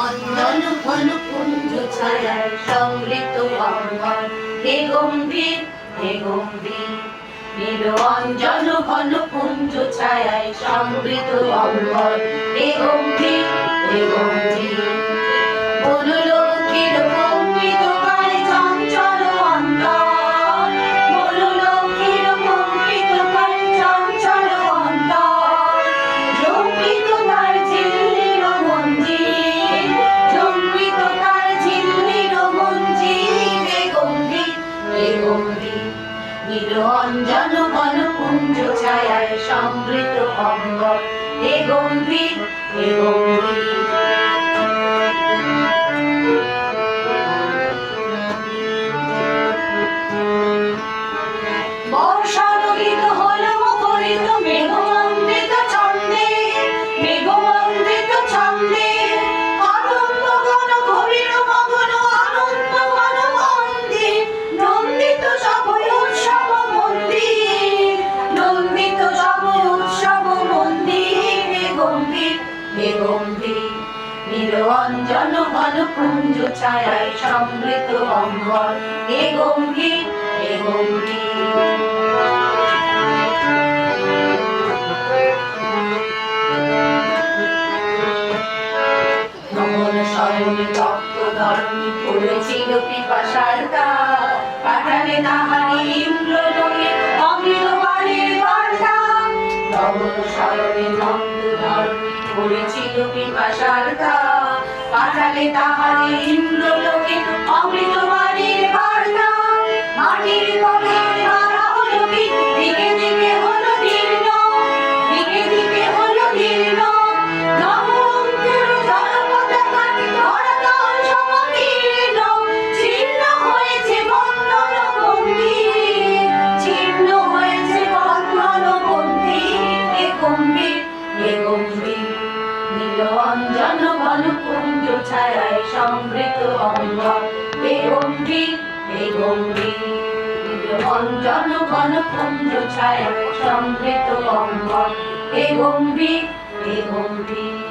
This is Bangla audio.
অঞ্জন ঘন কুঞ্জ ছায়ায় সমৃত অঙ্গন হে গম্ভীর হে গম্ভীর নীল অঞ্জন ঘন কুঞ্জ ছায়ায় সমৃত অঙ্গন হে গম্ভীর হে গম্ভীর বনলক্ষ্মীর কম্পিত কায় চঞ্চল অন্তর বনলক্ষ্মীর কম্পিত কায় চঞ্চল অন্তর জম্পিত তার ঝিল্লির মঞ্জির জম্পিত তার ঝিল্লির মঞ্জির হে গম্ভীর হে গম্ভীর নীল অঞ্জন ঘন কুঞ্জ ছায়ায় সমৃত অঙ্গন হে গম্ভীর হে গম্ভীর বর্ষারোহিত হল মুখরিত মেঘমণ্ডিত ছন্দে মেঘমণ্ডিত ছন্দে আনন্দ ঘন গভীর মগ্ন আনন্দ ঘন মন্দির নন্দিত সব উৎসব মন্দির নন্দিত সব উৎসব মন্দির হে গম্ভীর হে গম্ভীর নীল অঞ্জন ঘন কুঞ্জ ছায়ায় সমৃত অঙ্গন হে গম্ভীর হে গম্ভীর পড়েছিল পিপাসার কাল পাঠালে তাহারি ইন্দ্রলোকে অমৃত বাণীর বার্তা নবন শয়নে নন্দ ধর্মী পড়েছিল পিপাসার কাল পাঠালে তাহারি ইন্দ্রলোকে অমৃত বাণীর বার্তা মাটির কোলে মারা হলো দিকে দিকে হলো দীর্ণ দিকে দিকে হলো দীর্ণ অঞ্জন ঘন কুঞ্জ ছায়ায় সমৃত অঙ্গন হে গম্ভীর হে গম্ভীর অঞ্জন ঘন কুঞ্জ ছায়ায় সমৃত অঙ্গন হে গম্ভীর হে গম্ভীর।